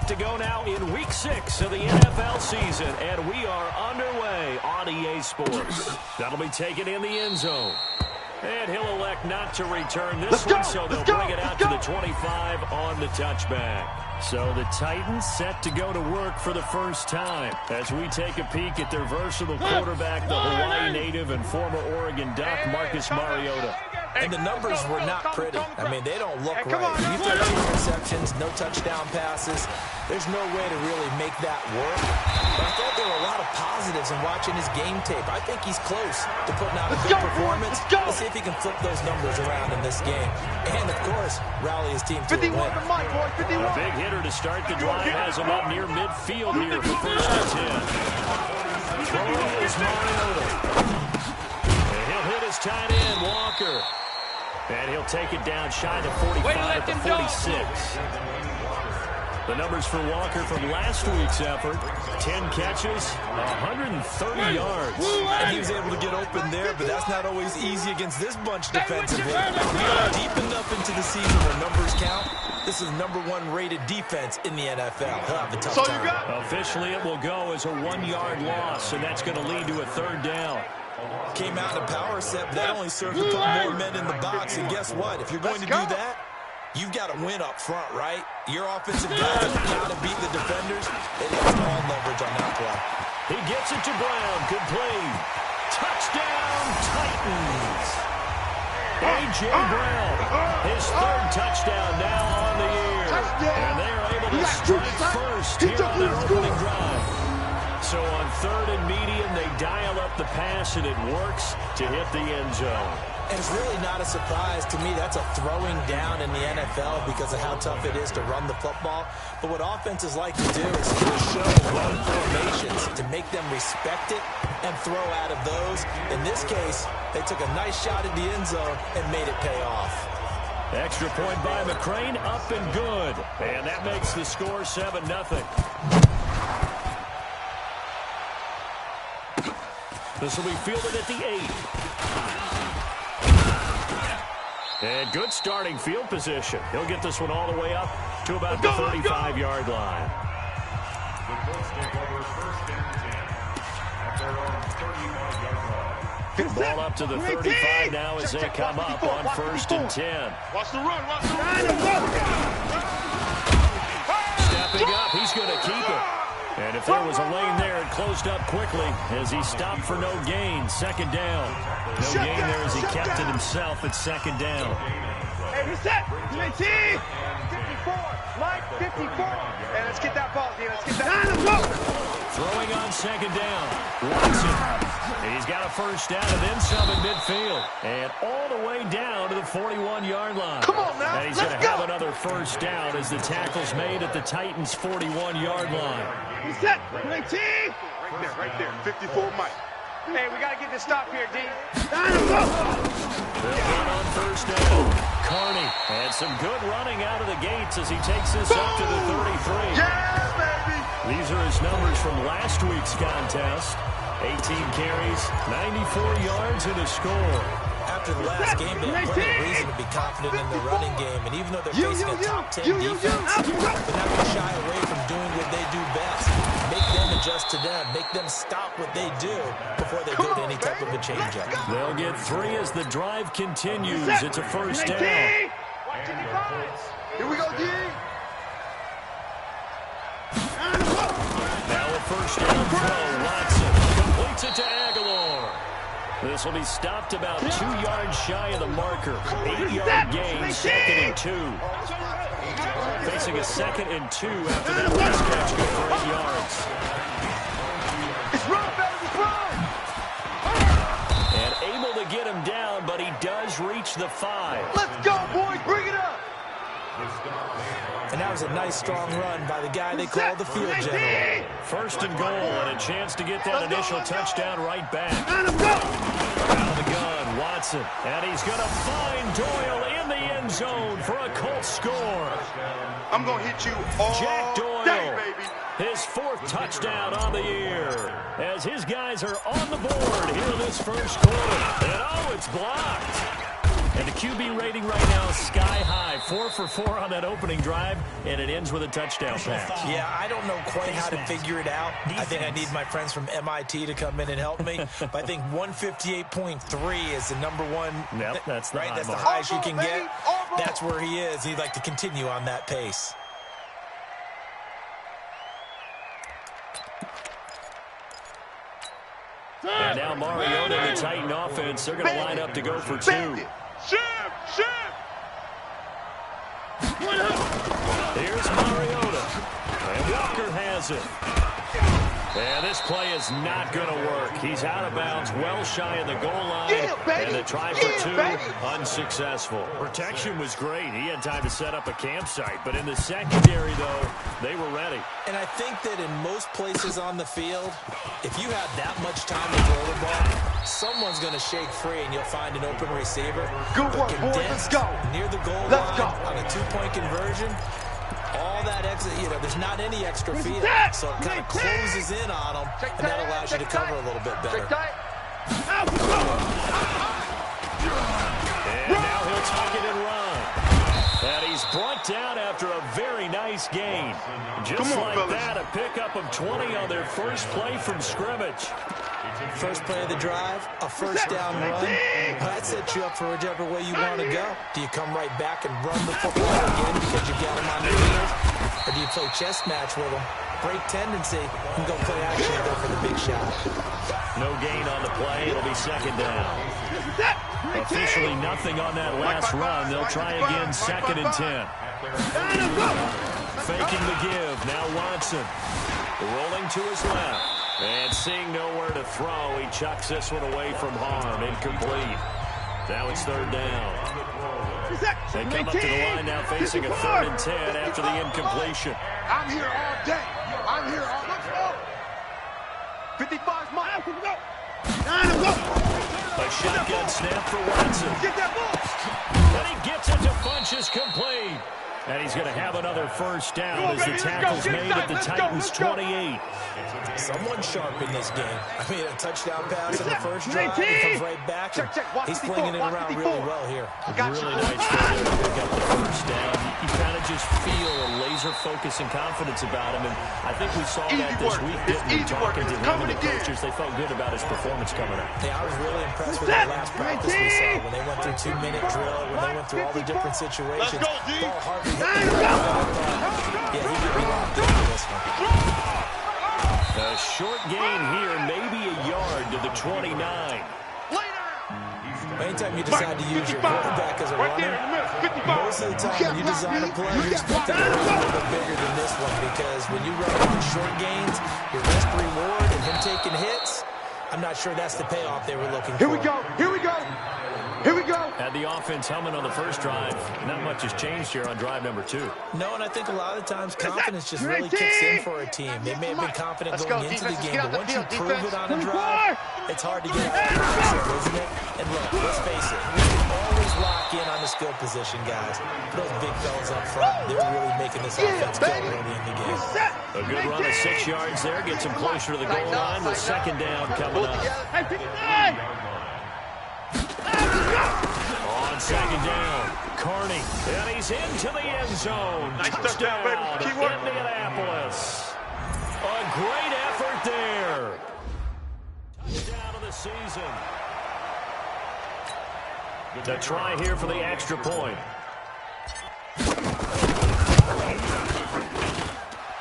set to go now in Week 6 of the NFL season, and we are underway on EA Sports. That'll be taken in the end zone. And he'll elect not to return this one, so they'll bring it out to the 25 on the touchback. So the Titans set to go to work for the first time as we take a peek at their versatile quarterback, the Hawaii native and former Oregon Duck, Marcus Mariota. And the numbers were not pretty. I mean, they don't look right. You throw 2 interceptions, no touchdown passes. There's no way to really make that work. But I thought there were a lot of positives in watching his game tape. I think he's close to putting out a good performance. Let's see if he can flip those numbers around in this game. And, of course, rally his team to a win. A big hitter to start the drive has him up near midfield here for first and 10. Throwing is Mariota. And he'll hit his tight end, Walker. And he'll take it down shy of 45 at the 46. The numbers for Walker from last week's effort: 10 catches, 130 yards. And he was able to get open there, but that's not always easy against this bunch defensively. We are deep enough into the season where numbers count. This is #1 rated defense in the NFL. He'll have a tough time. Officially, it will go as a 1-yard loss, and that's going to lead to a 3rd down. Came out in a power set, but that only served to put more men in the box. And guess what? If you're going to do that, you've got to win up front, right? Your offensive guys have got to beat the defenders. It has all leverage on that play. He gets it to Brown. Good play. Touchdown, Titans. A.J. Brown, his 3rd touchdown now on the year. And they are able to strike first here on their opening drive. So on 3rd and medium, they dial up the pass, and it works to hit the end zone. And it's really not a surprise to me. That's a throwing down in the NFL because of how tough it is to run the football. But what offenses like to do is to show run formations to make them respect it and throw out of those. In this case, they took a nice shot at the end zone and made it pay off. Extra point by McCrane, up and good. And that makes the score 7-0. This will be fielded at the 8. And good starting field position. He'll get this one all the way up to about the 35-yard line. Ball up to the 35 now as they come up on 1st and 10. Watch the run, watch the run. Stepping up, he's going to keep it. And if there was a lane there, it closed up quickly as he stopped for no gain. 2nd down. No gain there as he kept it himself at 2nd down. Hey, reset. 19. 54. Mike, 54. Hey, let's get that ball, D. Let's get that. Throwing on 2nd down. Watson. He's got a 1st down and then some in midfield. And all the way down to the 41-yard line. Come on now. And he's going to have another 1st down as the tackle's made at the Titans' 41-yard line. Reset. 19. Right there. 54, Mike. Hey, we got to get this stop here, D. They'll run on 1st down. Carney had some good running out of the gates as he takes this up to the 33. Yeah, baby. These are his numbers from last week's contest. 18 carries, 94 yards, and a score. After the last game, they have plenty of reason to be confident in their running game. And even though they're facing a top 10 defense, they're not going to shy away from doing what they do best. Make them adjust to them. Make them stop what they do before they go to any type of a change-up. They'll get 3 as the drive continues. It's a 1st down. Here we go, D. Now a 1st down throw. Watson completes it to Aguilar. This will be stopped about 2 yards shy of the marker. 8-yard gain, 2nd and 2. Facing a 2nd and 2 after that last catch, good for 8 yards. It's run, baby, it's run. And able to get him down, but he does reach the 5. Let's go, boys, bring it up. And that was a nice, strong run by the guy they call the field general. 1st and goal, and a chance to get that initial touchdown right back. Let him go. Out of the gun, Watson. And he's going to find Doyle in the end zone for a Colts score. I'm going to hit you all Jack Doyle, day, baby. his 4th touchdown on the year. As his guys are on the board here in this 1st quarter. And oh, it's blocked. And to QB rating right now is sky high. 4 for 4 on that opening drive, and it ends with a touchdown pass. Yeah, I don't know quite how to figure it out. I think I need my friends from MIT to come in and help me. But I think 158.3 is the number one. Yep, that's the right. high That's the mark. highest you can get. That's where he is. He'd like to continue on that pace. And now Mariota and the Titan offense, they're going to line up to go for 2. Here's Mariota. And Walker has it. And this play is not going to work. He's out of bounds, well shy of the goal line. And the try for 2, unsuccessful. Protection was great. He had time to set up a campsite. But in the secondary, though, they were ready. And I think that in most places on the field, if you have that much time to throw the ball, someone's going to shake free and you'll find an open receiver. Good work, boys. Let's go. Near the goal line on a 2-point conversion. All that exit, there's not any extra field, so it kind of closes in on them, and that allows you to cover a little bit better. And now he'll tuck it and run. And he's brought down after a very nice gain. Just like that, a pickup of 20 on their first play from scrimmage. First play of the drive, a first down run. That sets you up for whichever way you want to go. Do you come right back and run the football again because you got him on their heels? Or do you play chess match with him, break tendency, and go play action and go for the big shot? No gain on the play. It'll be second down. Officially nothing on that last run. They'll try again, 2nd and 10. Faking the give. Now Watson rolling to his left. And seeing nowhere to throw, he chucks this one away from harm. Incomplete. Now it's 3rd down. They come up to the line now facing a 3rd and 10 after the incompletion. I'm here all day. I'm here all day. 55 miles. A shotgun snap for Watson. Get that ball. And he gets it to Funchess complete. And he's going to have another first down as the tackle's made at the Titans' 28. Someone sharp in this game. I mean, a touchdown pass in the first drive. He comes right back. He's flinging it around really well here. Really nice play to pick up the first down. You kind of just feel a laser focus and confidence about him. And I think we saw that this week, didn't we? Talking to him and the coaches, they felt good about his performance coming up. Yeah, I was really impressed with that last practice we saw when they went through 2-minute drill, when they went through all the different situations. Ball hardly hit the ground. Yeah, he could be locked into this one. A short gain here, maybe a yard to the 29. Anytime you decide to use your quarterback as a runner, most of the time when you design a play, you're expecting it to be a little bit bigger than this one, because when you run on short gains, your risk reward and him taking hits, I'm not sure that's the payoff they were looking for. Here we go. Here we go. Here we go. Had the offense humming on the first drive. Not much has changed here on drive number 2. No, and I think a lot of the times confidence just really kicks in for a team. They may have been confident going into the game, but once you prove it on a drive, it's hard to get out, isn't it? And look, let's face it, we can always lock in on the skill position, guys. Those big fellas up front, they're really making this offense go early in the game. A good run of 6 yards there. Gets him closer to the goal line with 2nd down coming up. On 2nd down, Carney, and he's into the end zone. Nice Touchdown, touchdown, baby. Keyword. Indianapolis. A great effort there. Touchdown of the season. The try here for the extra point.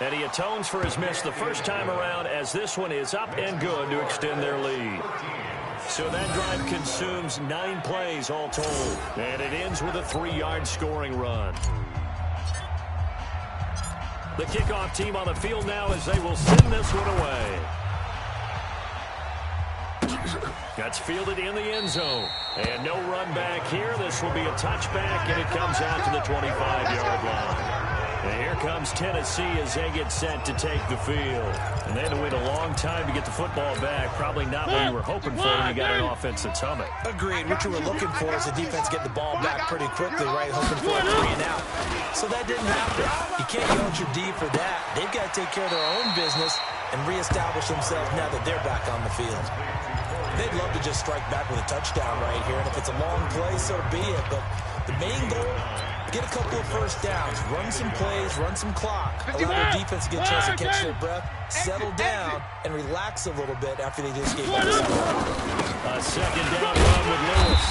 And he atones for his miss the first time around, as this one is up and good to extend their lead. So that drive consumes 9 plays all told. And it ends with a 3-yard scoring run. The kickoff team on the field now as they will send this one away. That's fielded in the end zone. And no run back here. This will be a touchback, and it comes out to the 25-yard line. And here comes Tennessee as they get set to take the field. And they had to wait a long time to get the football back. Probably not what you were hoping for when you got an offense that's humming. Agreed. What you were looking for is the defense get the ball back pretty quickly, right? Hoping for a 3 and out. So that didn't happen. You can't yell at your D for that. They've got to take care of their own business and reestablish themselves now that they're back on the field. they'd love to just strike back with a touchdown right here. And if it's a long play, so be it. But the main goal, get a couple of first downs, run some plays, run some clock, allow their defense to get a chance to catch their breath, settle down, and relax a little bit after they just gave up a score. A second down run with Lewis.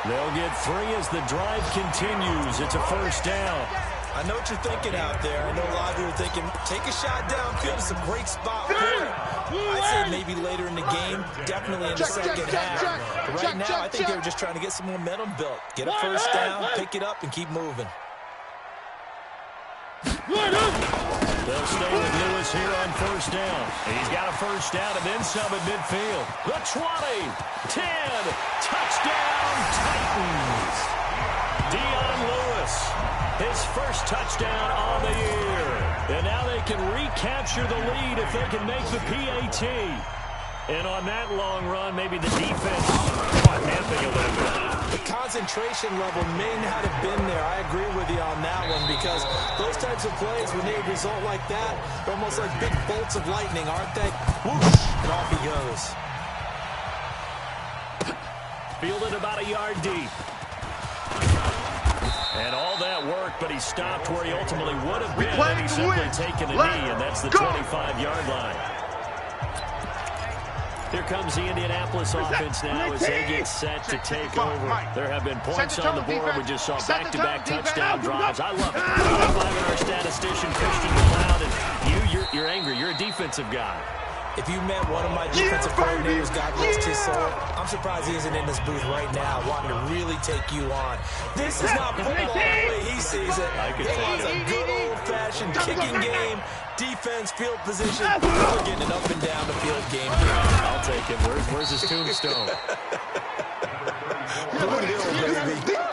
They'll get 3 as the drive continues. It's a first down. I know what you're thinking out there. I know a lot of you are thinking, take a shot downfield. It's a great spot for it. I'd say maybe later in the game, definitely in the second half. But right now, I think they were just trying to get some momentum built. Get a first down, pick it up, and keep moving. They'll stay with Lewis here on first down. He's got a first down and then some at midfield. The 20, 10, touchdown Titans. Dion Lewis, his first touchdown on the year. And now they can recapture the lead if they can make the PAT. And on that long run, maybe the defense caught napping a little bit. The concentration level may not have been there. I agree with you on that one because those types of plays, when they result like that, they're almost like big bolts of lightning, aren't they? Whoosh, and off he goes. Fielded about a yard deep. And all that work, but he stopped where he ultimately would have been had he simply taken a knee, and that's the 25-yard line. Here comes the Indianapolis offense now as they get set to take over. There have been points on the board. We just saw back-to-back touchdown drives. I love it. I'm our statistician, Christian McLeod, and you're angry. You're a defensive guy. If you met one of my defensive coordinators, God rest his soul, I'm surprised he isn't in this booth right now wanting to really take you on. This is not football the way he sees it. He wants a good old-fashioned kicking game, defense, field position. We're getting an up and down the field game here. I'll take him. Where's his tombstone?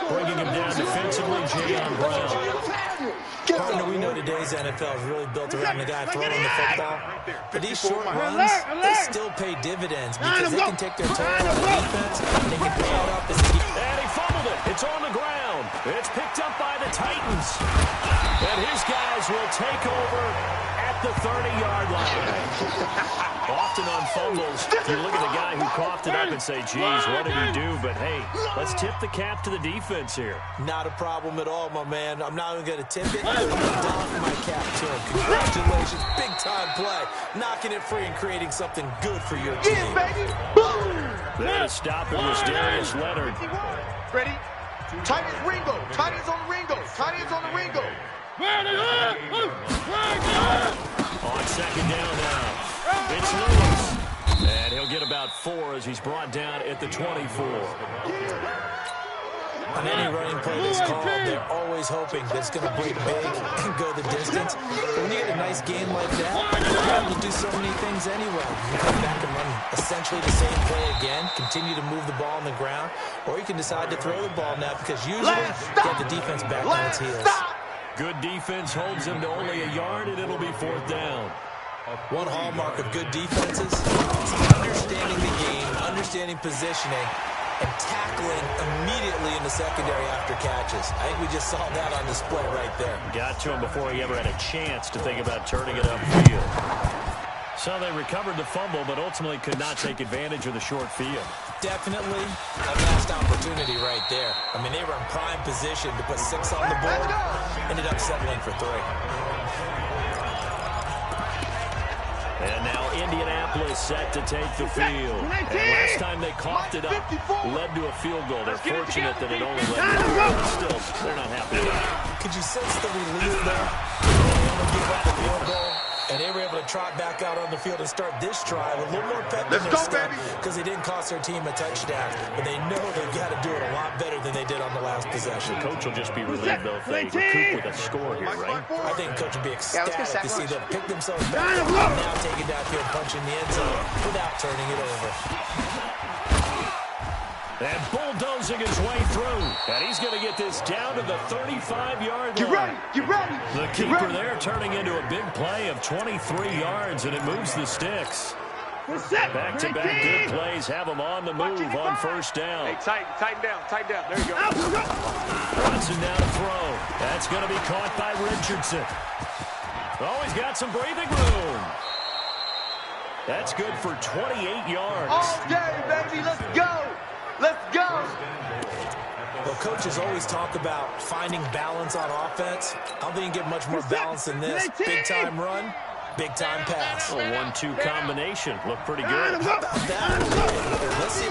Bringing him down defensively, Jayon Brown. Partner, we know today's NFL is really built around the guy throwing the football. But these short runs, they still pay dividends because they can take their toll on the defense and they can pay it up as a defense. And he fumbled it. It's on the ground. It's picked up by the Titans. And his guys will take over at the 30-yard line. Often on fumbles, you look at the guy who coughed it up and say, geez, what did he do? But, hey, let's tip the cap to the defense here. Not a problem at all, my man. I'm not even going to tip it. I'm going to doff my cap to him. Congratulations. Big-time play. Knocking it free and creating something good for your team. There to stop it was Darius Leonard. Ready? Tight ends Ringo. Tight ends on Ringo. Tight ends on the Ringo. On second down now. It's Lewis. And he'll get about 4 as he's brought down at the 24. On any running play that's called, they're always hoping that it's going to break big and go the distance. But when you get a nice game like that, you're able to do so many things anyway. You can come back and run essentially the same play again, continue to move the ball on the ground, or you can decide to throw the ball now because usually you have the defense back on its heels. Good defense holds him to only a yard, and it'll be 4th down. One hallmark of good defenses is understanding the game, understanding positioning, and tackling immediately in the secondary after catches. I think we just saw that on display right there. Got to him before he ever had a chance to think about turning it upfield. So they recovered the fumble, but ultimately could not take advantage of the short field. Definitely a missed opportunity right there. I mean, they were in prime position to put 6 on the board, ended up settling for 3. And now Indianapolis set to take the field. And last time they coughed it up, led to a field goal. They're fortunate that it only led to 1, but still, they're not happy with it. Could you sense the relief there? They only give up the field goal, and they were able to trot back out on the field and start this drive with a little more pep in their step because they didn't cost their team a touchdown. But they know they've got to do it a lot better than they did on the last possession. The coach will just be relieved, though, if they recoup with a score here, right? I think coach will be ecstatic to see them pick themselves back up and now take it downfield, punching the end zone without turning it over. And bulldozing his way through. And he's going to get this down to the 35-yard line. Get ready. The keeper there turning into a big play of 23 yards, and it moves the sticks. Back-to-back good plays have him on the move on first down. Hey, tighten down. There you go. Watson down to throw. That's going to be caught by Richardson. Oh, he's got some breathing room. That's good for 28 yards. All day, baby. Let's go. Let's go. Well, coaches always talk about finding balance on offense. I don't think you can get much more balance than this. Big-time run, big-time pass. A 1-2 combination. Looked pretty good. How about that? Let's see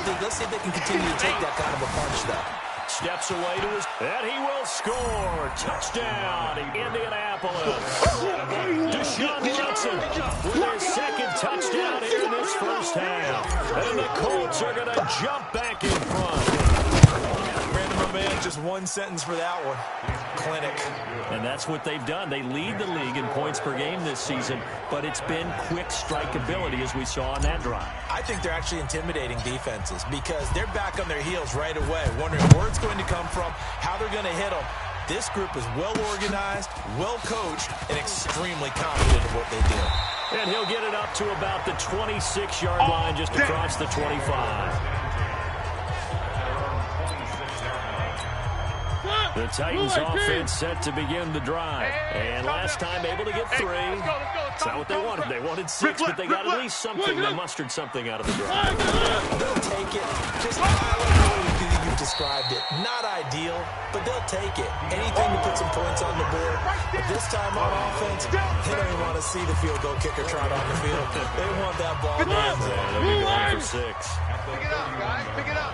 if they can continue to take that kind of a punch, though. Steps away to his, and he will score. Touchdown, Indianapolis. Deshaun Watson with his second touchdown here in this first half. And the Colts are going to jump back in front. Brandon, my man, just one sentence for that one. Clinic. And that's what they've done. They lead the league in points per game this season, but it's been quick strike ability as we saw on that drive. I think they're actually intimidating defenses because they're back on their heels right away, wondering where it's going to come from, how they're going to hit them. This group is well organized, well coached, and extremely confident in what they do. And he'll get it up to about the 26-yard line, just across the 25. The Titans offense set to begin the drive. And last time able to get 3. It's not what they wanted. They wanted 6, but they got at least something. They mustered something out of the drive. They'll take it. Just I like the way you've described it. Not ideal, but they'll take it. Anything to put some points on the board. But this time on offense, they don't even want to see the field goal kicker trot on the field. They want that ball in the end zone. They'll be going for 6. Pick it up, guys. Pick it up.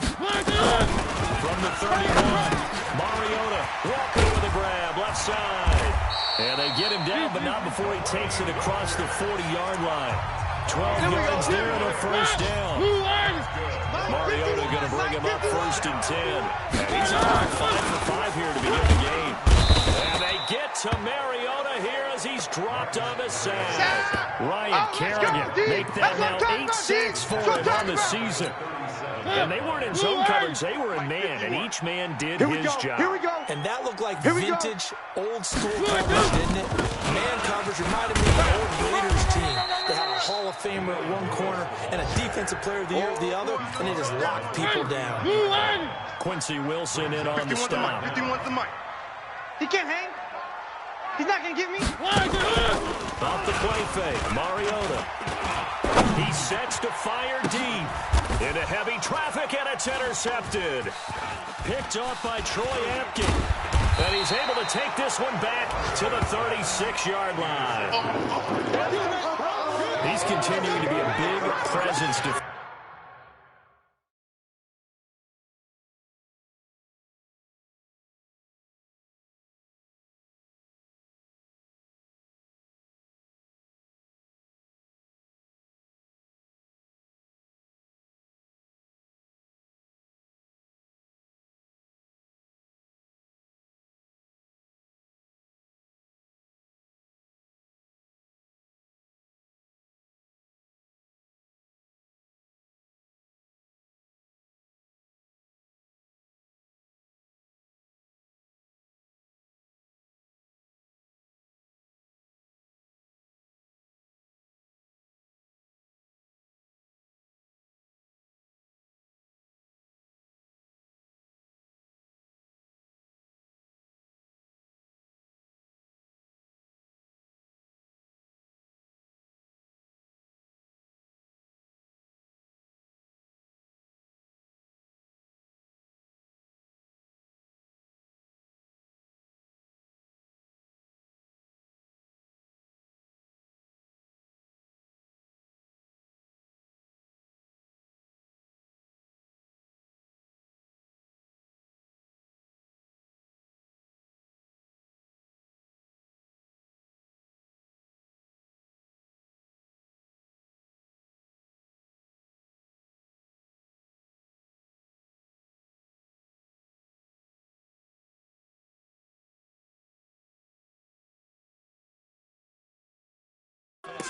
From the 31, Mariota walking with a grab, left side. And they get him down, but not before he takes it across the 40-yard line. 12 yards there and a first down. Mariota going to bring him up 1st and 10. And he's on 5 for 5 here to begin the game. And they get to Mariota here as he's dropped on the sack. Ryan Kerrigan make that now 8 sacks for him on the season. And they weren't in zone coverage, they were in man, and each man did his job. Here we go. And that looked like vintage, old-school coverage, didn't it? Man coverage reminded me of the old Raiders team. They had a Hall of Famer at one corner and a Defensive Player of the Year at the other, and they just locked people down. Quincy Wilson in on the stop. 51 wants the mic. He can't hang. He's not going to give me. Off the play fake, Mariota. He sets to fire deep. Into heavy traffic, and it's intercepted. Picked off by Troy Apke. And he's able to take this one back to the 36-yard line. He's continuing to be a big presence defensively.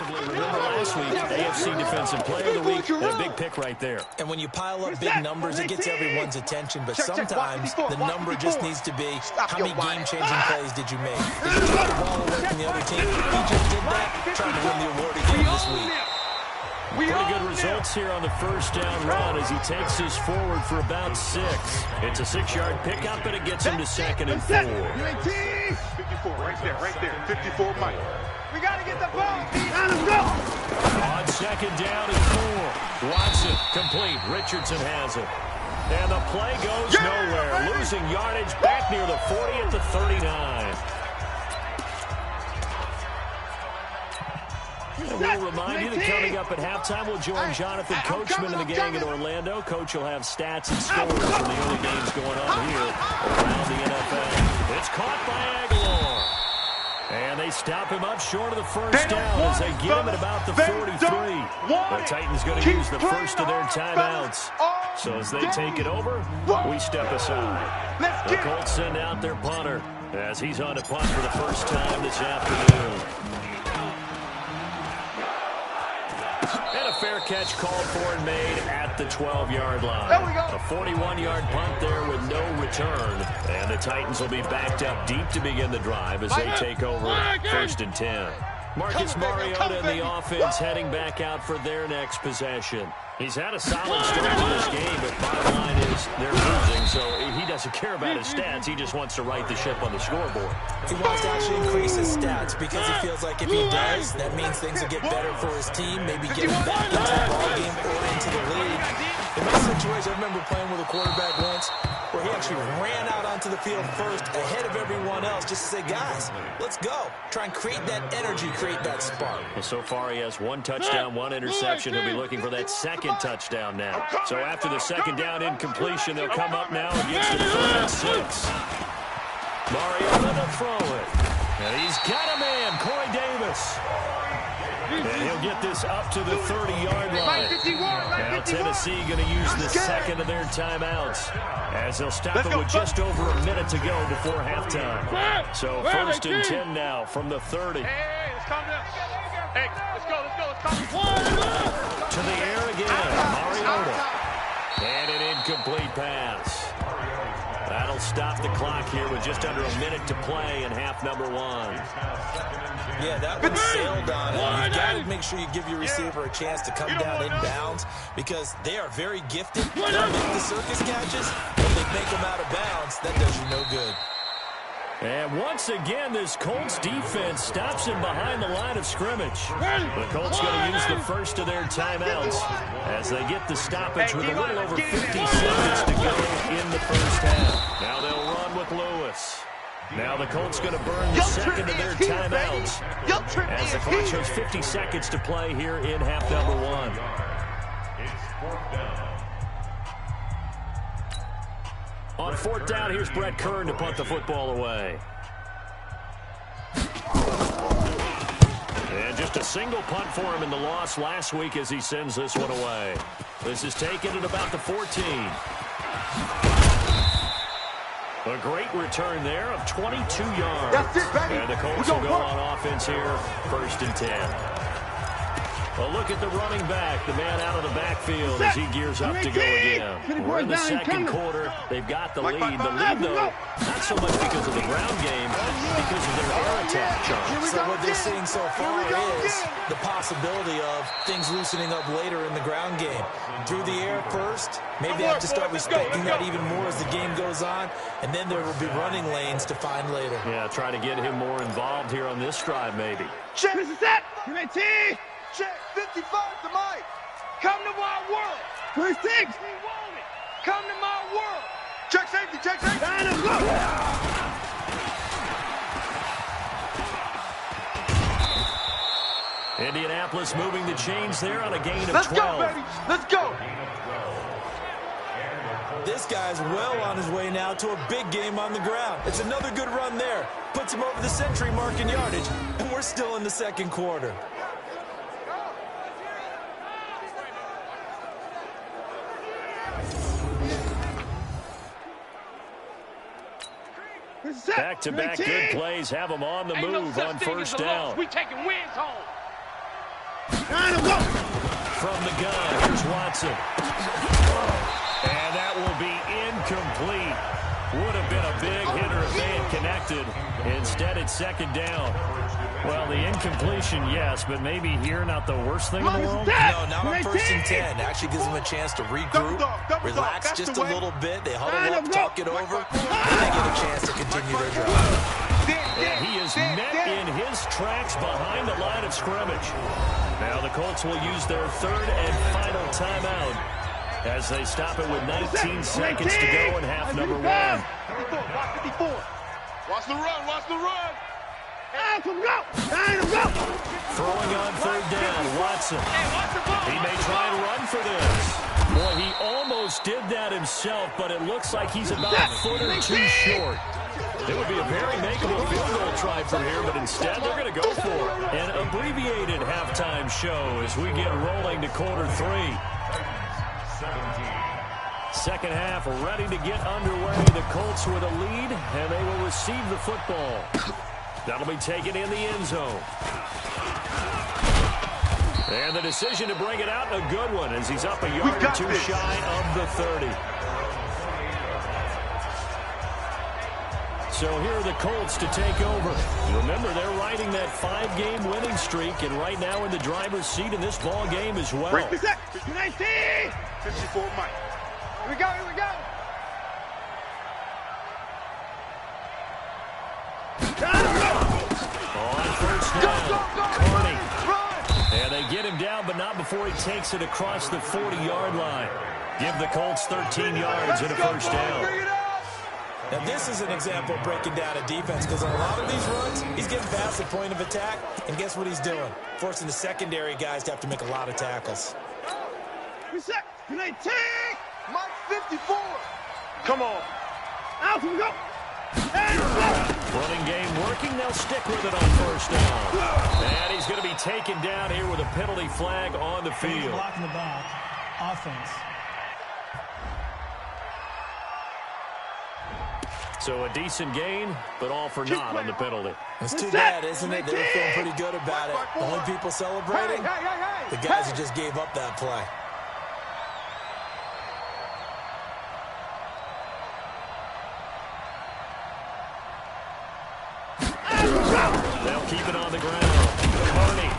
Remember last week, AFC Defensive Player of the Week, and a big pick right there. And when you pile up big numbers, it gets everyone's attention. But sometimes the number just needs to be, how many game-changing plays did you make? Did you take the ball away from the other team? He just did that, trying to win the award again this week. Pretty good results here on the first down run as he takes us forward for about 6. It's a 6-yard pickup, and it gets him to 2nd and 4. 54, right there. 54, Mike. We got to get the ball. Let him go. On second down and 4. Watson, complete. Richardson has it. And the play goes nowhere. Losing yardage back near the 40 at the 39. And we'll remind you that coming up at halftime, we'll join Jonathan Coachman and the gang in Orlando. Coach will have stats and scores from the early games going on here around the NFL. It's caught by Aguilar. And they stop him up short of the first down as they get him at about the 43. The Titans going to use the first of their timeouts. So as they take it over, we step aside. The Colts send out their punter as he's on to punt for the first time this afternoon. And a fair catch called for and made at the 12-yard line. There we go. A 41-yard punt there with no return. And the Titans will be backed up deep to begin the drive as they take over 1st and 10. Marcus Mariota and the offense heading back out for their next possession. He's had a solid start to this game, but bottom line is they're losing, so he doesn't care about his stats. He just wants to right the ship on the scoreboard. He wants to actually increase his stats because he feels like if he does, that means things will get better for his team, maybe get back into the ballgame or into the league. In this situation, I remember playing with a quarterback once where he actually ran out onto the field first ahead of everyone else just to say, guys, let's go. Try and create that energy, create that spark. Well, so far he has 1 touchdown, 1 interception. He'll be looking for that second touchdown now. So after the second down incompletion, they'll come up now against the 3rd and 6. Mariota to throw it. And he's got a man, Corey Davis. And he'll get this up to the 30-yard line. Now Tennessee going to use the second of their timeouts as they'll stop it with just over a minute to go before halftime. So 1st and 10 now from the 30. Hey, let's calm down. Hey, let's go. To the air again, Mariota. And an incomplete pass. That'll stop the clock here with just under a minute to play in half number 1. Yeah, that one sailed on it. You've got to make sure you give your receiver a chance to come down inbounds because they are very gifted. They'll make the circus catches, but they make them out of bounds. That does you no good. And once again, this Colts defense stops him behind the line of scrimmage. The Colts going to use the first of their timeouts as they get the stoppage with a little over 50 seconds to go in the first half. Now they'll run with Lewis. Now the Colts going to burn the second of their timeouts as the clock shows 50 seconds to play here in half number 1. On 4th down, here's Brett Kern to punt the football away. And just a single punt for him in the loss last week as he sends this one away. This is taken at about the 14. A great return there of 22 yards. That's it, baby. And the Colts will go on offense here, 1st and 10. A look at the running back, the man out of the backfield as he gears up to go again. We're in the second quarter. They've got the lead. The lead, though, not so much because of the ground game, because of their air attack charge. So what they're seeing so far is the possibility of things loosening up later in the ground game. Through the air first, maybe they have to start respecting that even more as the game goes on, and then there will be running lanes to find later. Yeah, try to get him more involved here on this drive, maybe. Check. This is that. Check. 55 to Mike. Come to my world. 26. Come to my world. Check safety. Check safety. Indianapolis moving the chains there on a gain of 12. Let's go, baby. Let's go. This guy's well on his way now to a big game on the ground. It's another good run there. Puts him over the century mark in yardage, and we're still in the second quarter. Back-to-back good plays have them on the move on 1st down. We taking wins home. From the gun, here's Watson. And that will be incomplete. Would have been a big hitter if they had connected. Instead, it's 2nd down. Well, the incompletion, yes, but maybe here not the worst thing in the world? No, not on 1st and 10. Actually gives them a chance to regroup, relax just a little bit. They huddle up, talk it over, and they get a chance to continue their drive. And he is met in his tracks behind the line of scrimmage. Now the Colts will use their third and final timeout as they stop it with 19 seconds to go in half number one. 54. Watch the run. Watch the run. Throwing on third down, Watson. He may try and run for this. Boy, he almost did that himself, but it looks like he's about a foot or two short. It would be a very makeable field goal try from here, but instead they're going to go for an abbreviated halftime show as we get rolling to quarter three. Second half ready to get underway. The Colts with a lead, and they will receive the football. That'll be taken in the end zone. And the decision to bring it out, a good one, as he's up a yard or two shy of the 30. So here are the Colts to take over. Remember, they're riding that 5-game winning streak, and right now in the driver's seat in this ball game as well. 54 Mike. Here we go, here we go. On first down, Carney. And they get him down, but not before he takes it across the 40-yard line. Give the Colts 13 yards and a first down. Now, this is an example of breaking down a defense, because on a lot of these runs, he's getting past the point of attack, and guess what he's doing? Forcing the secondary guys to have to make a lot of tackles. Reset. Mike 54. Come on. Out we go. Running game working. They'll stick with it on first down. And he's going to be taken down here with a penalty flag on the field. Blocking the back. Offense. So a decent gain, but all for naught on the penalty. It's too bad, isn't it? They were feeling pretty good about it. The only people celebrating, the guys who just gave up that play. They'll keep it on the ground. Carney.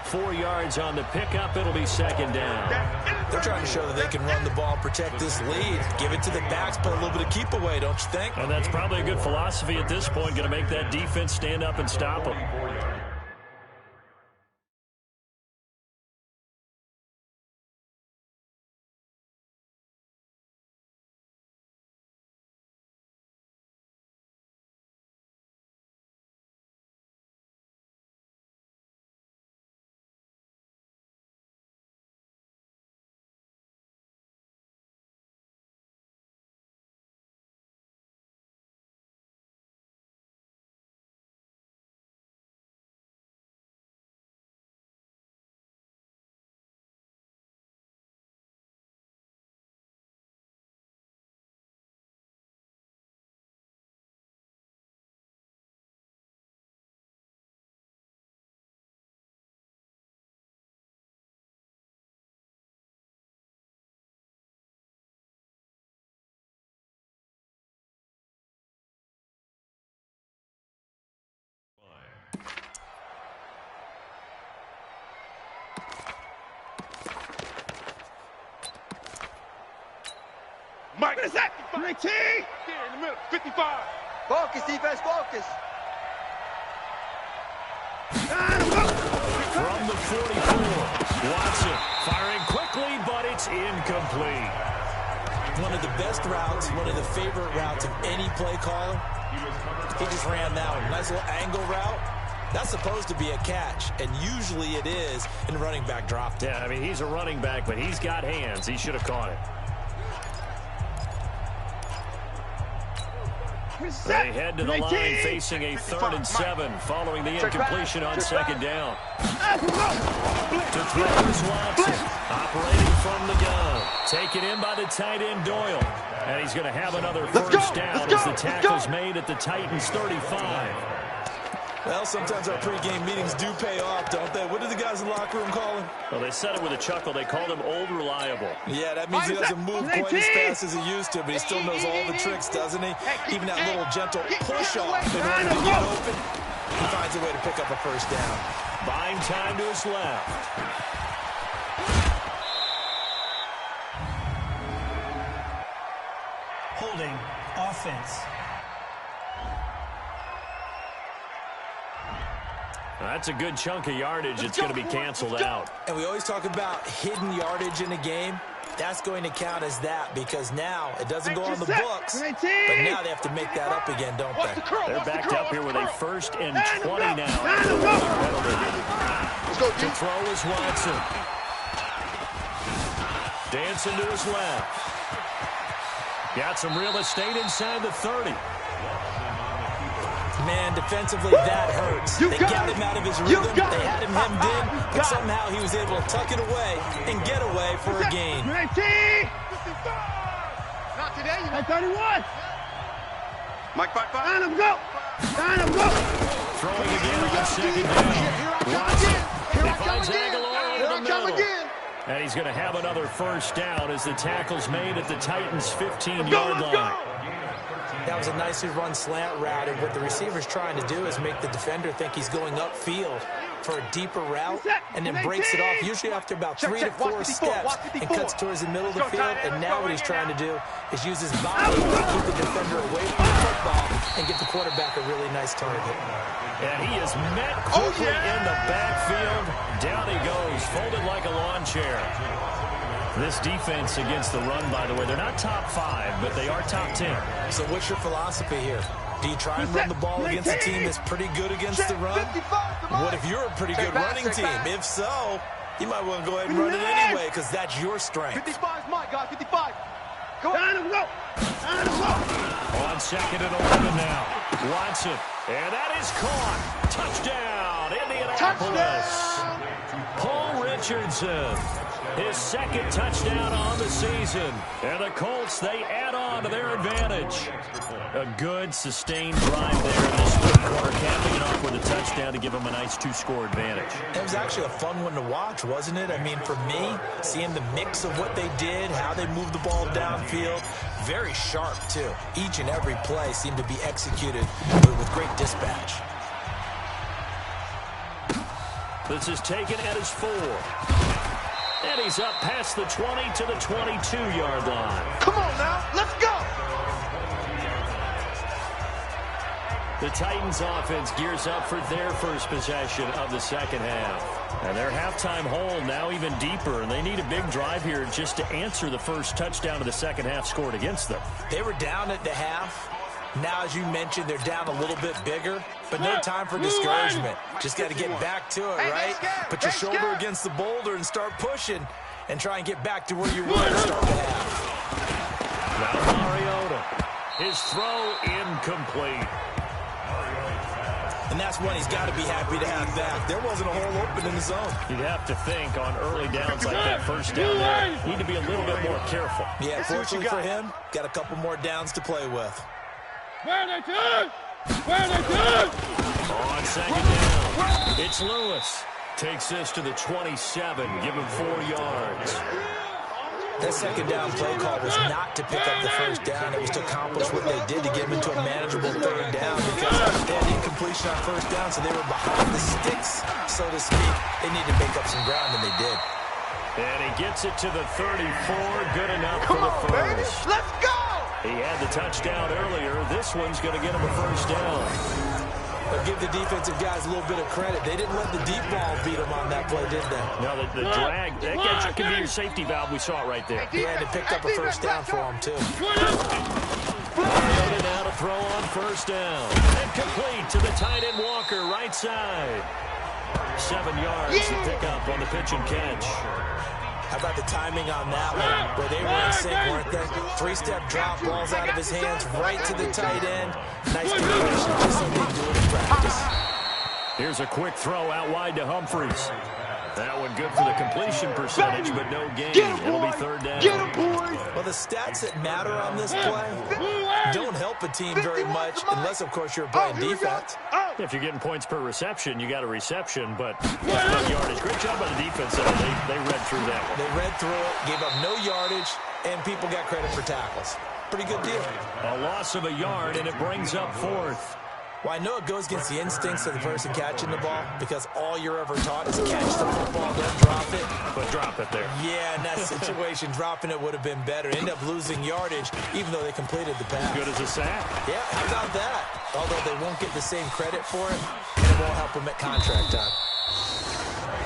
4 yards on the pickup. It'll be second down. They're trying to show that they can run the ball and protect this lead. Give it to the backs, put a little bit of keep away, don't you think? And that's probably a good philosophy at this point. Going to make that defense stand up and stop them. Mike, what is that? 19. There in the middle, 55. Focus, defense, focus. From the 44, Watson firing quickly, but it's incomplete. One of the best routes, one of the favorite routes of any play caller. He just ran that one. Nice little angle route. That's supposed to be a catch, and usually it is, and the running back dropped it. Yeah, I mean, he's a running back, but he's got hands. He should have caught it. They head to the line facing a 3rd and 7 following the incompletion on second down. To throw is Watson, operating from the gun. Taken in by the tight end Doyle. And he's going to have another first down as the tackle's made at the Titans' 35. Well, sometimes our pregame meetings do pay off, don't they? What do the guys in the locker room call him? Well, they said it with a chuckle. They called him Old Reliable. Yeah, that means he doesn't move quite as fast as he used to, but he still knows all the tricks, doesn't he? Even that little gentle push-off in order to get open, he finds a way to pick up a first down. Buying time to his left. Holding offense. That's a good chunk of yardage. It's going to be canceled out. And we always talk about hidden yardage in a game. That's going to count as that because now it doesn't go on the books, but now they have to make that up again, don't they? They're backed up here with a 1st and 20 now. To throw is Watson. Dancing to his left. Got some real estate inside the 30. Man, defensively, that hurts. They got him out of his rhythm. They had him hemmed in, but somehow he was able to tuck it away and get away for a gain. Not today. You 31. Mike 5-5. Down him, go. Down him, go. Throwing again on 2nd down. Watson. He finds Aguilar in the middle. And he's going to have another 1st down as the tackle's made at the Titans' 15-yard line. That was a nicely run slant route, and what the receiver's trying to do is make the defender think he's going upfield for a deeper route, and then breaks it off, usually after about 3 to 4 steps, and cuts towards the middle of the field. And now what he's trying to do is use his body to keep the defender away from the football and get the quarterback a really nice target. And he is met quickly in the backfield. Down he goes, folded like a lawn chair. This defense against the run, by the way, they're not top 5, but they are top 10. So what's your philosophy here? Do you try and run the ball against a team that's pretty good against the run? What if you're a pretty good running team? If so, you might want to go ahead and run it anyway because that's your strength. 55 is my guy, 55. Go on, go. On 2nd and 11 now. Watson. And that is caught. Touchdown, Indianapolis. Paul Richardson. His 2nd touchdown on the season. And the Colts, they add on to their advantage. A good, sustained drive there in the split quarter, capping it off with a touchdown to give them a nice 2-score advantage. It was actually a fun one to watch, wasn't it? I mean, for me, seeing the mix of what they did, how they moved the ball downfield, very sharp, too. Each and every play seemed to be executed with great dispatch. This is taken at his 4. And he's up past the 20 to the 22-yard line. Come on now, let's go. The Titans offense gears up for their first possession of the 2nd half. And their halftime hole now even deeper, and they need a big drive here just to answer the first touchdown of the 2nd half scored against them. They were down at the half. Now, as you mentioned, they're down a little bit bigger, but no time for discouragement. Just got to get back to it, right? Put your shoulder against the boulder and start pushing and try and get back to where you were to start the half. Now Mariota. His throw incomplete. And that's one he's got to be happy to have back. There wasn't a hole open in the zone. You'd have to think on early downs like that 1st down there, need to be a little bit more careful. Yeah, fortunately for him, got a couple more downs to play with. Where they good? Where they good? On 2nd down, it's Lewis. Takes this to the 27, give him 4 yards. That 2nd down play call was not to pick up the 1st down. It was to accomplish what they did to get him into a manageable 3rd down because they had incompletion on 1st down, so they were behind the sticks, so to speak. They needed to make up some ground, and they did. And he gets it to the 34, good enough for the 1st. Baby. Let's go! He had the touchdown earlier. This one's going to get him a 1st down. But give the defensive guys a little bit of credit. They didn't let the deep ball beat them on that play, did they? No, the drag, that could be your safety valve. We saw it right there. Yeah, and it picked up a 1st down for them, too. Mariota now to throw on 1st down. And complete to the tight end Walker, right side. 7 yards to pick up on the pitch and catch. How about the timing on that one, where they were in sync, weren't they? 3-step drop, balls out of his hands, right to the tight end. Nice completion, just like they do it in practice. Here's a quick throw out wide to Humphries. That one good for the completion percentage, but no gain. It'll be 3rd down. Get him, boy! Well, the stats that matter on this play don't help a team very much, unless, of course, you're playing defense. If you're getting points per reception, you got a reception, but yardage. Great job by the defense. They read through that one. They read through it, gave up no yardage, and people got credit for tackles. Pretty good deal. A loss of a yard, and it brings up 4th. Well, I know it goes against the instincts of the person catching the ball because all you're ever taught is catch the football, don't drop it. But drop it there. Yeah, in that situation, dropping it would have been better. End up losing yardage, even though they completed the pass. Good as a sack. Yeah, how about that? Although they won't get the same credit for it, and won't help him at contract time.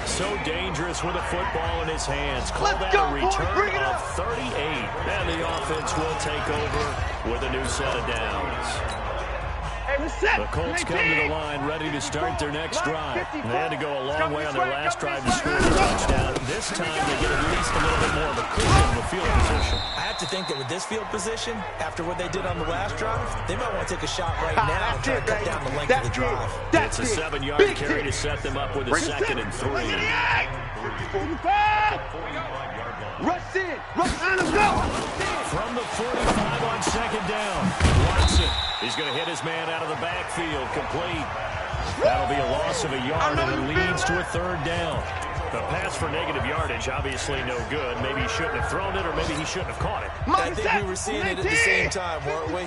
So dangerous with a football in his hands. Call that a return of 38. And the offense will take over with a new set of downs. The Colts come to the line ready to start their next drive. They had to go a long way on their last drive to score a touchdown. This time they get at least a little bit more of a cushion in the field position. I have to think that with this field position, after what they did on the last drive, they might want to take a shot right now and try to cut down the length of the drive. It's a 7-yard carry to set them up with a 2nd and 3. Rush in. Rush in. Let's go. From the 45 on 2nd down. Watson is going to hit his man out of the backfield. Complete. That'll be a loss of a yard, and it leads to a 3rd down. The pass for negative yardage, obviously no good. Maybe he shouldn't have thrown it, or maybe he shouldn't have caught it. I think we were seeing it at the same time, weren't we?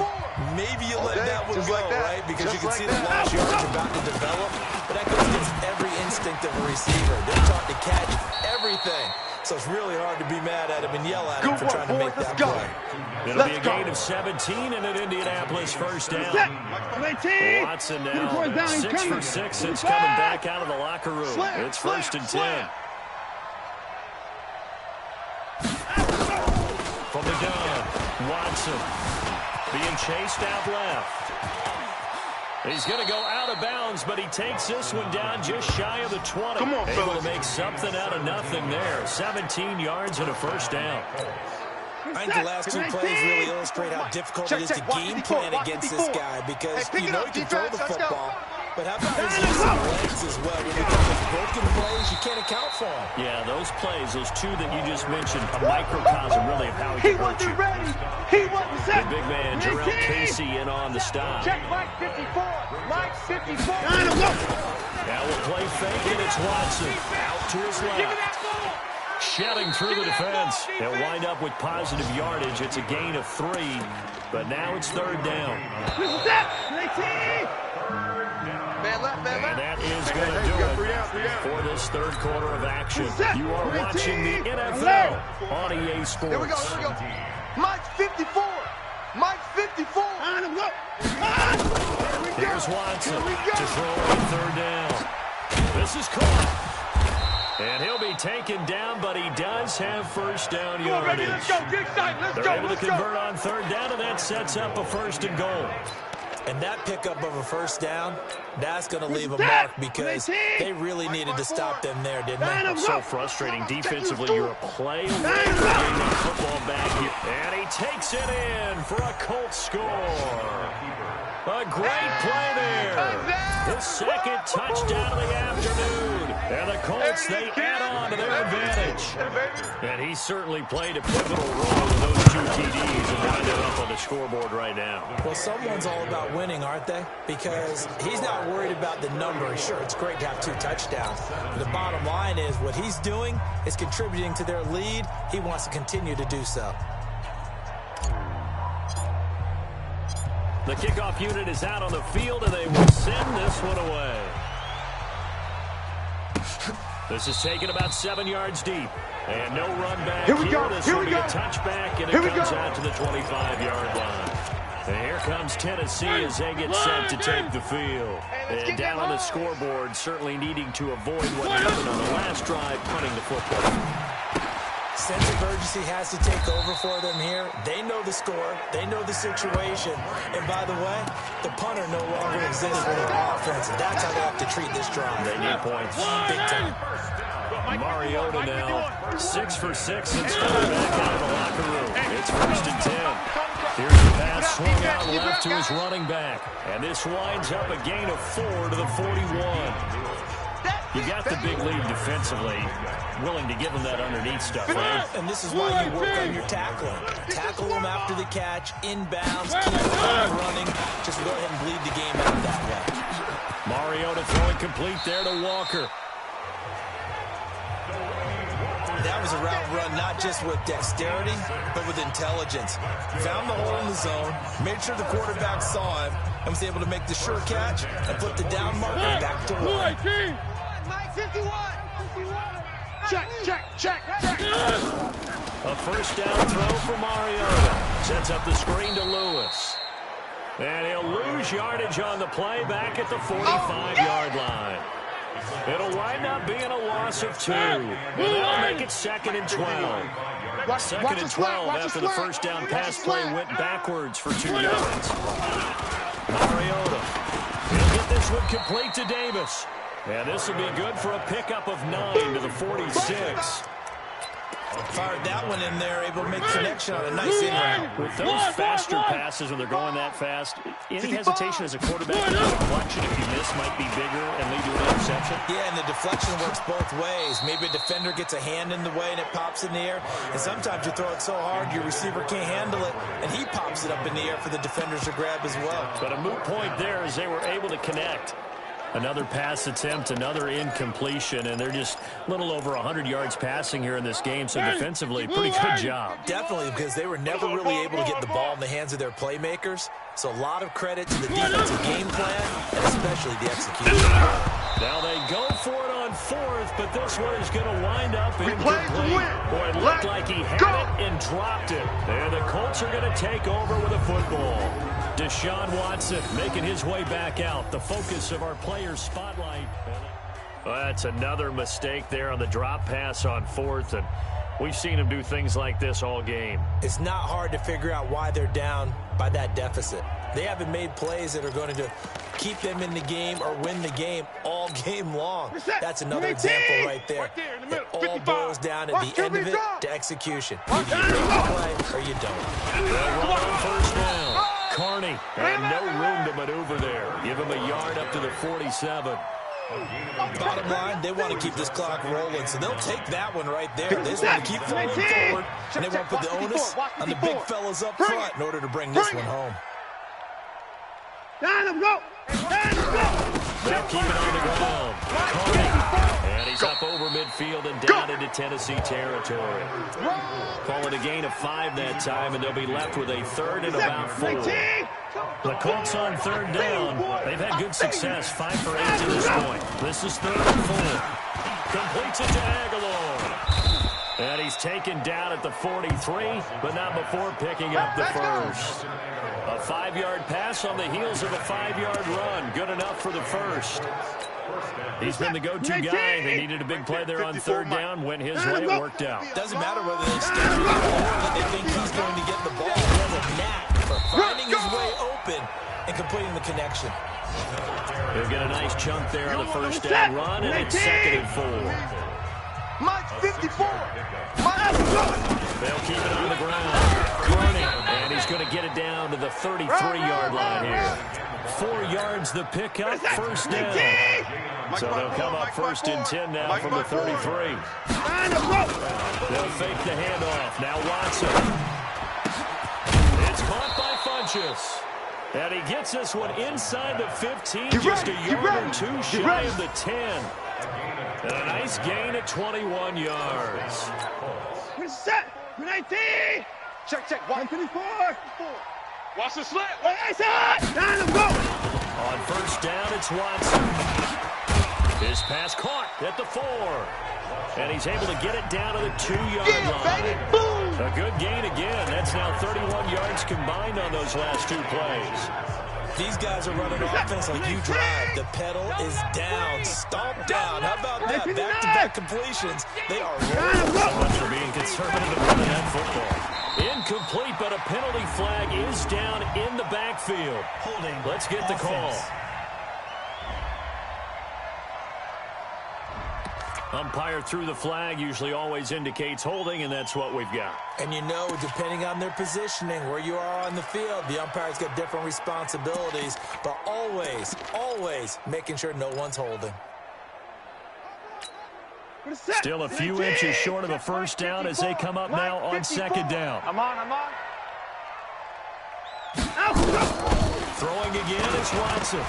Maybe you let that one go, right? Because you can see the lost yardage about to develop. But that goes against every instinct of a receiver. They're taught to catch everything. So it's really hard to be mad at him and yell at him for trying to make that play. It'll be a gain of 17 and an Indianapolis 1st down. Watson now 6 for 6 since coming back out of the locker room. It's 1st and 10. From the gun, Watson being chased out left. He's going to go out of bounds, but he takes this one down just shy of the 20. Come on, able to make something out of nothing there. 17 yards and a 1st down. I think the last 2 plays really illustrate how difficult it is to game plan against this guy because you know he can throw the football, but how about his use of legs as well? When it comes to broken plays, you can't account for them. Yeah, those plays, those 2 that you just mentioned, a microcosm really of how he can hurt you. He wasn't set. The big man, Jarrell Casey, in on the stop. Check Mike 54. Mike 54. Now we'll play fake, and it's Watson out to his left. Shedding through the defense. They'll wind up with positive yardage. It's a gain of 3, but now it's 3rd down. And that is going to do it for this 3rd quarter of action. You are watching the NFL on EA Sports. Here we go. Mike 54. Mike 54. Here's Watson to throw on 3rd down. This is caught. And he'll be taken down, but he does have 1st down yardage. They're able to convert on 3rd down, and that sets up a 1st and goal. And that pickup of a 1st down, that's going to leave a mark because they really needed to stop them there, didn't they? So frustrating. Defensively, you're a play away from getting that football back here. And he takes it in for a Colts score. A great play there. The 2nd touchdown of the afternoon. And the Colts, they add on to their advantage. And he certainly played a pivotal role with those 2 TDs and wind it up on the scoreboard right now. Well, someone's all about winning, aren't they? Because he's not worried about the number. Sure, it's great to have 2 touchdowns. But the bottom line is what he's doing is contributing to their lead. He wants to continue to do so. The kickoff unit is out on the field, and they will send this one away. This is taken about 7 yards deep. And no run back here. This will be a touchback, and it comes out to the 25-yard line. And here comes Tennessee as they get set to take the field. And down on the scoreboard, certainly needing to avoid what happened on the last drive, punting the football. Sense of urgency has to take over for them here. They know the score. They know the situation. And by the way, the punter no longer exists for their offense. That's how they have to treat this drive. They need points. Big time. Mariota now 6 for 6 since coming back out of the locker room. It's 1st and 10. Here's the pass swung out left to his running back. And this winds up a gain of 4 to the 41. You got the big lead defensively, willing to give them that underneath stuff, right? And this is why you work on your tackling. Tackle them after the catch, inbounds, keep them running. Just go ahead and bleed the game out that way. Mariota throwing complete there to Walker. That was a route run not just with dexterity, but with intelligence. Found the hole in the zone, made sure the quarterback saw him, and was able to make the sure catch and put the down marker back to work. Mike 51. Check. A 1st down throw for Mariota. Sets up the screen to Lewis. And he'll lose yardage on the play back at the 45-yard line. It'll wind up being a loss of 2. And they'll make it 2nd and 12. Second and 12 after the first down pass play went backwards for 2 yards. Mariota. He'll get this one complete to Davis. And this will be good for a pickup of 9 to the 46. Fired that one in there, able to make connection on a nice in route. With those faster passes when they're going that fast, any hesitation as a quarterback, the deflection if you miss might be bigger and lead to an interception? Yeah, and the deflection works both ways. Maybe a defender gets a hand in the way and it pops in the air. And sometimes you throw it so hard your receiver can't handle it, and he pops it up in the air for the defenders to grab as well. But a moot point there as they were able to connect. Another pass attempt, another incompletion, and they're just a little over 100 yards passing here in this game, so defensively, pretty good job. Definitely, because they were never really able to get the ball in the hands of their playmakers, so a lot of credit to the defensive game plan, and especially the execution. Now they go for it on 4th, but this one is going to wind up incomplete. Boy, it looked like he had it and dropped it. And the Colts are going to take over with a football. Deshaun Watson making his way back out, the focus of our players' spotlight. Well, that's another mistake there on the drop pass on 4th, and we've seen him do things like this all game. It's not hard to figure out why they're down by that deficit. They haven't made plays that are going to keep them in the game or win the game all game long. That's another example right there. It all boils down at the end of it to execution. Either you make the play or you don't. They'll run on first down. Carney had no room to maneuver there. Give him a yard up to the 47. Bottom line, they want to keep this clock rolling, so they'll take that one right there. They just want to keep flowing forward, and they want to put the onus on the big fellas up front in order to bring this one home. They'll keep it on the ground. Carney. And he's up over midfield and down into Tennessee territory. Call it a gain of 5 that time, and they'll be left with a 3rd and about 4. The Colts on 3rd down. They've had good success, 5 for 8 to this point. This is 3rd and 4. Completes it to Aguilar. And he's taken down at the 43, but not before picking up the first. A 5-yard pass on the heels of a 5-yard run. Good enough for the first. He's been the go-to guy. They needed a big play there on 3rd down. Went his way. It worked out. Doesn't matter whether they step in or that they think he's going to get the ball. He has a knack for finding his way open and completing the connection. He'll get a nice chunk there on the first down run, and it's 2nd and 4. Mike 54. They'll keep it on the ground. Carney, and he's going to get it down to the 33-yard line here. 4 yards the pickup, first down. So they'll come up 1st and 10 now from the 33. They'll fake the handoff. Now Watson. It's caught by Funchess. And he gets this one inside the 15, just a yard or 2 shy of the 10. And a nice gain at 21 yards. Set. 19. Check. 154. Watch the slant. Down and go. On first down, it's Watson. His pass caught at the 4. And he's able to get it down to the 2-yard line. A good gain again. That's now 31 yards combined on those last 2 plays. These guys are running offense like you drive. The pedal is down, stomped down. How about that? Back-to-back completions. They are rolling. So much for being conservative and running that football. Incomplete, but a penalty flag is down in the backfield. Holding. Let's get the call. Umpire threw the flag, usually always indicates holding, and that's what we've got. And you know, depending on their positioning, where you are on the field, the umpire's got different responsibilities, but always making sure no one's holding. Still a few inches short of a first down as they come up now on 2nd down. I'm on. Throwing again, it's Watson.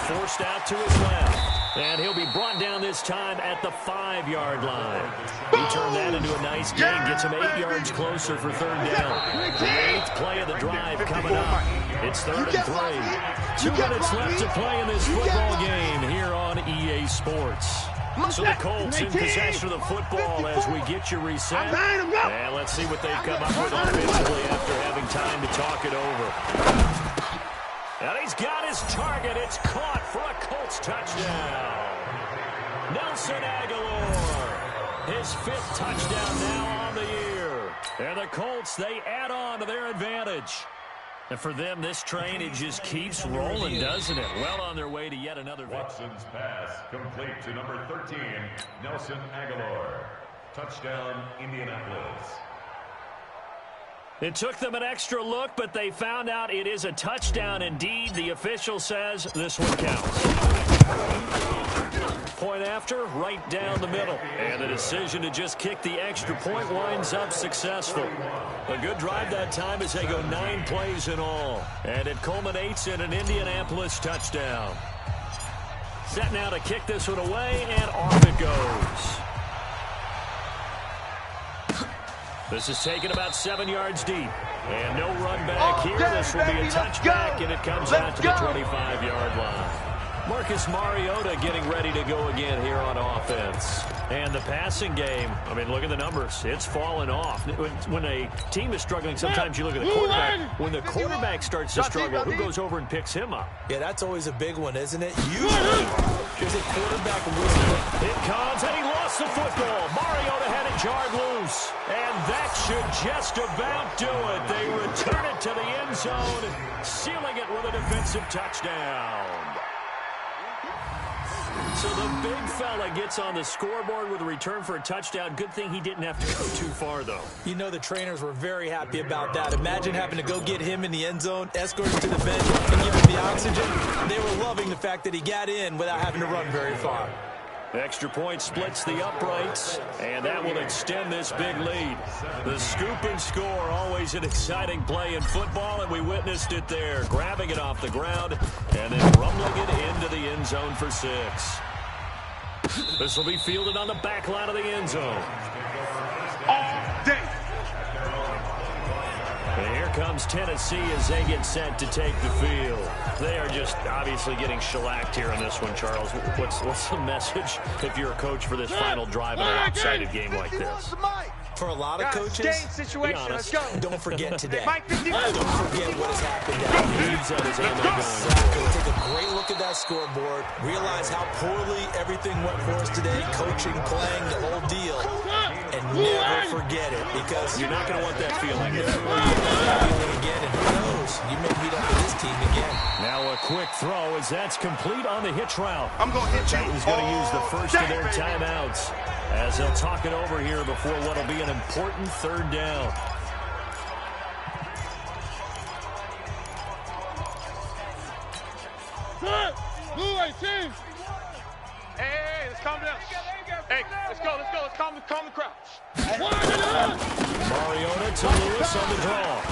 Forced out to his left. And he'll be brought down this time at the 5-yard line. He turned that into a nice gain, gets him 8 yards closer for 3rd down. The 8th play of the drive coming up. It's 3rd and 3. 2 minutes left to play in this football game here on EA Sports. So the Colts in possession of the football as we get you reset. And let's see what they've come up with offensively after having time to talk it over. And he's got his target. It's caught for a Colts touchdown. Nelson Aguilar, his 5th touchdown now on the year. And the Colts, they add on to their advantage. And for them, this train, it just keeps rolling, doesn't it? Well on their way to yet another victory. Watson's pass complete to number 13, Nelson Aguilar. Touchdown, Indianapolis. It took them an extra look, but they found out it is a touchdown indeed. The official says this one counts. Point after, right down the middle. And the decision to just kick the extra point winds up successful. A good drive that time as they go 9 plays in all. And it culminates in an Indianapolis touchdown. Set now to kick this one away, and off it goes. This is taken about 7 yards deep. And no run back here. This will be a touchback, and it comes out to the 25-yard line. Marcus Mariota getting ready to go again here on offense. And the passing game, I mean, look at the numbers. It's fallen off. When a team is struggling, sometimes you look at the quarterback. When the quarterback starts to struggle, who goes over and picks him up? Yeah, that's always a big one, isn't it? Usually, there's a quarterback whistle. It comes, and he lost the football. Mariota had it jarred loose. And that should just about do it. They return it to the end zone, sealing it with a defensive touchdown. So the big fella gets on the scoreboard with a return for a touchdown. Good thing he didn't have to go too far, though. You know the trainers were very happy about that. Imagine having to go get him in the end zone, escort him to the bench, and give him the oxygen. They were loving the fact that he got in without having to run very far. Extra point splits the uprights, and that will extend this big lead. The scoop and score, always an exciting play in football, and we witnessed it there, grabbing it off the ground and then rumbling it into the end zone for 6. This will be fielded on the back line of the end zone. All day. And here comes Tennessee as they get set to take the field. They are just obviously getting shellacked here in this one, Charles. What's the message if you're a coach for this final drive in a lopsided game like this? For a lot of coaches, situation. Let's go. Don't forget today. Mike, don't forget what has happened down here. Exactly. Take a great look at that scoreboard. Realize how poorly everything went for us today. Coaching, playing, the whole deal. And never forget it, because you're not going to want that feeling. Again, and who knows? You may meet up with this team again. Now a quick throw as that's complete on the hitch route. I'm going to hit you. Titans going to use the first of their timeouts as they'll talk it over here before what will be an important 3rd down. Blue 18. Hey, let's calm down. Hey, let's go. Let's calm the crowd. Mariota to Lewis on the draw.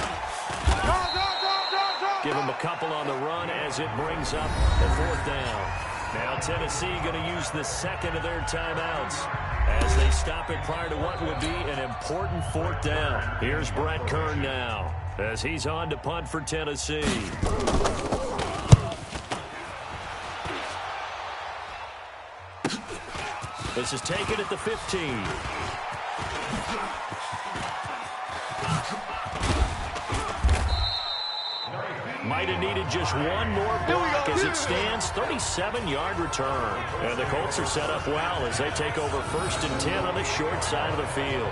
Give him a couple on the run as it brings up the 4th down. Now Tennessee going to use the 2nd of their timeouts as they stop it prior to what would be an important 4th down. Here's Brett Kern now as he's on to punt for Tennessee. This is taken at the 15. Might have needed just one more block as it stands. 37-yard return. And the Colts are set up well as they take over 1st and 10 on the short side of the field.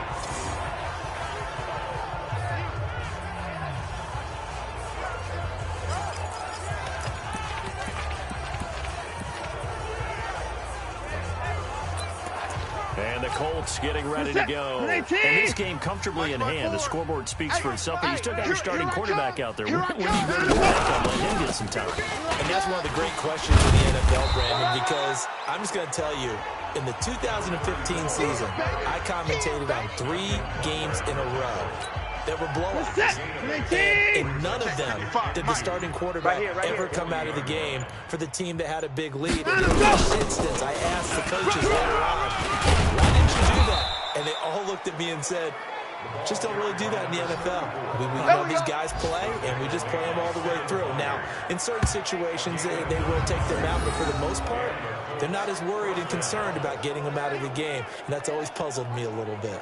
And the Colts getting ready to go. And this game comfortably in hand. The scoreboard speaks for itself, but you still got your starting quarterback out there. When you go to the back, let him get some time. And that's one of the great questions in the NFL, Brandon, because I'm just going to tell you, in the 2015 season, I commentated on 3 games in a row that were blowouts. And in none of them did the starting quarterback ever come out of the game for the team that had a big lead. And in this instance, I asked the coaches later on, why didn't you do that? And they all looked at me and said, just don't really do that in the NFL. We know these guys play, and we just play them all the way through. Now, in certain situations, they will take them out, but for the most part, they're not as worried and concerned about getting them out of the game. And that's always puzzled me a little bit.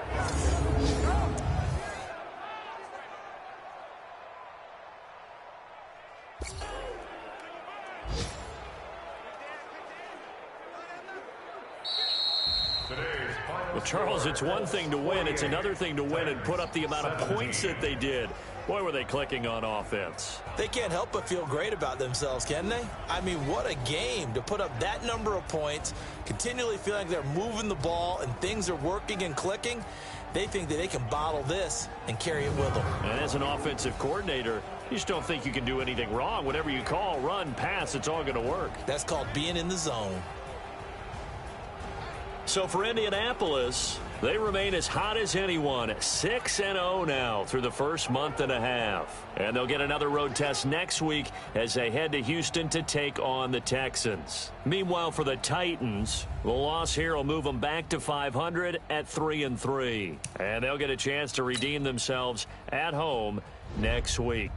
Well, Charles, it's one thing to win. It's another thing to win and put up the amount of points that they did. Boy, were they clicking on offense. They can't help but feel great about themselves, can they? I mean, what a game to put up that number of points, continually feeling like they're moving the ball and things are working and clicking. They think that they can bottle this and carry it with them. And as an offensive coordinator, you just don't think you can do anything wrong. Whatever you call, run, pass, it's all going to work. That's called being in the zone. So for Indianapolis, they remain as hot as anyone, 6-0 now through the first month and a half. And they'll get another road test next week as they head to Houston to take on the Texans. Meanwhile, for the Titans, the loss here will move them back to 500 at 3-3. And they'll get a chance to redeem themselves at home next week.